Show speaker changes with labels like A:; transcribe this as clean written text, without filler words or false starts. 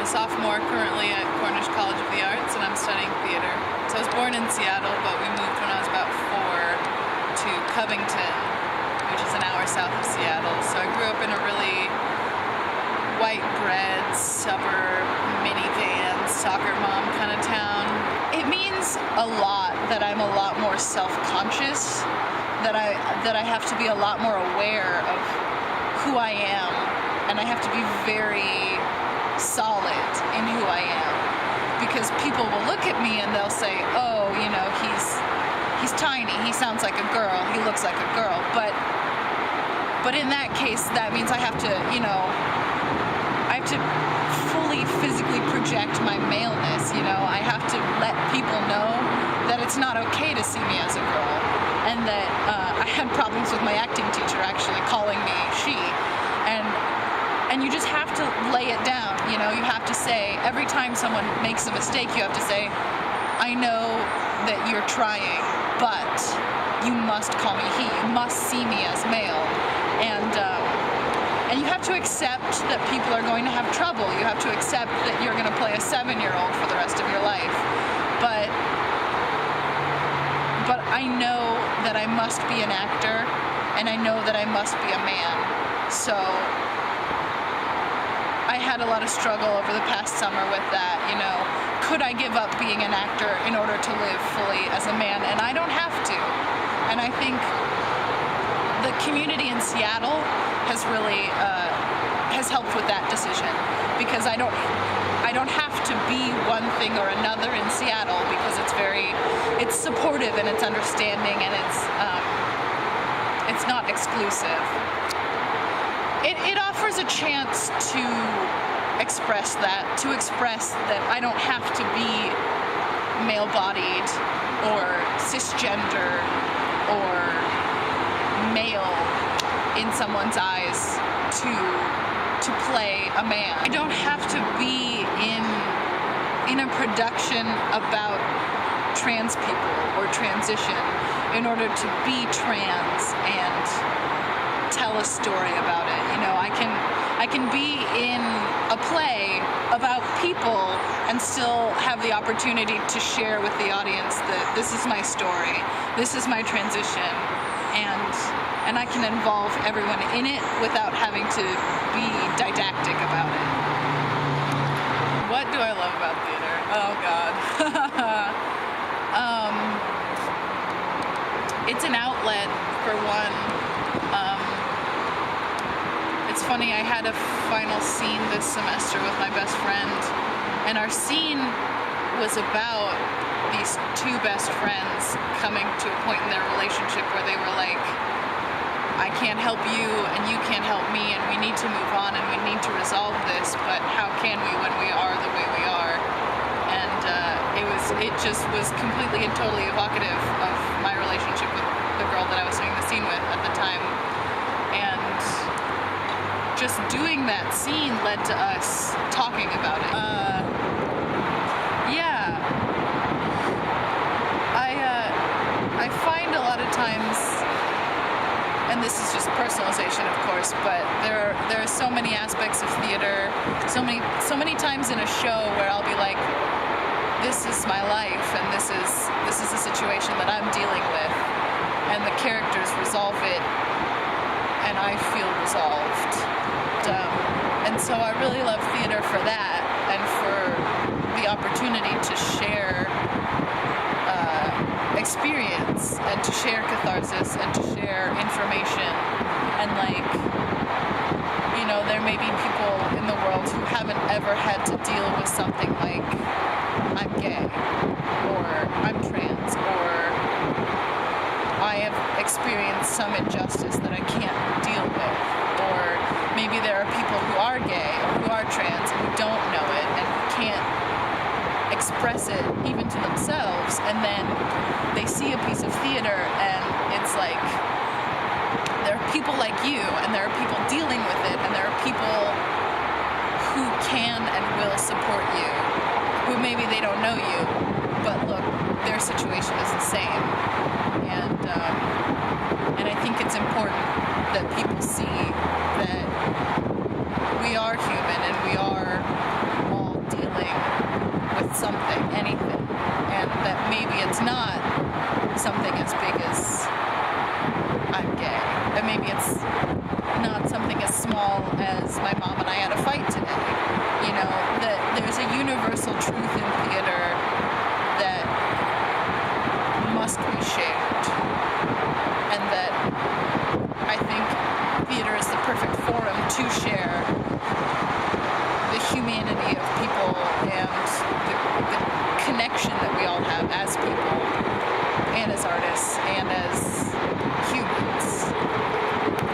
A: a sophomore currently at Cornish College of the Arts, and I'm studying theater. So I was born in Seattle, but we moved when I was about 4 to Covington, which is an hour south of Seattle. So I grew up in a really white bread, suburb, minivan, soccer mom kind of town. It means a lot that I'm a lot more self-conscious, that I have to be a lot more aware of who I am, and I have to be very solid in who I am, because people will look at me and they'll say, oh, you know, he's tiny, he sounds like a girl, he looks like a girl, but in that case, that means I have to, you know, I have to fully physically project my maleness, you know. I have to let people know that it's not okay to see me as a girl, and that I had problems with my acting teacher actually calling me she, and you just have to lay it down, you know. You have to say, every time someone makes a mistake, you have to say, I know that you're trying, but you must call me he, you must see me as male, and you have to accept that people are going to have trouble. You have to accept that you're going to play a 7-year-old for the rest of your life. But I know that I must be an actor, and I know that I must be a man. So I had a lot of struggle over the past summer with that, you know. Could I give up being an actor in order to live fully as a man? And I don't have to. And I think the community in Seattle has really has helped with that decision, because I don't have to be one thing or another in Seattle, because it's supportive and it's understanding, and it's not exclusive. It offers a chance to express that I don't have to be male-bodied or cisgender or male in someone's eyes to play a man. I don't have to be in a production about trans people or transition in order to be trans and tell a story about it. You know, I can be in a play about people and still have the opportunity to share with the audience that this is my story, this is my transition, and I can involve everyone in it without having to be didactic about it. What do I love about theater? Oh God. It's an outlet, for one. It's funny, I had a final scene this semester with my best friend, and our scene was about these two best friends coming to a point in their relationship where they were like, I can't help you and you can't help me, and we need to move on and we need to resolve this, but how can we when we are the way we are? And it just was completely and totally evocative of my relationship with the girl that I was doing the scene with at the time. And just doing that scene led to us talking about it. I find a lot of times, and this is just personalization, of course, but there are so many aspects of theater, so many times in a show where I'll be like, this is my life, and this is a situation that I'm dealing with, and the characters resolve it, and I feel resolved. And so I really love theater for that, and for the opportunity to share experience, and to share catharsis, and to share information, and like, you know, there may be people in the world who haven't ever had to deal with something like, I'm gay, or I'm trans, or I have experienced some injustice that I can't deal with, or maybe there are people who are gay or who are trans and who don't know it and who can't express it even to themselves, and then they see a piece of theater and it's like, there are people like you and there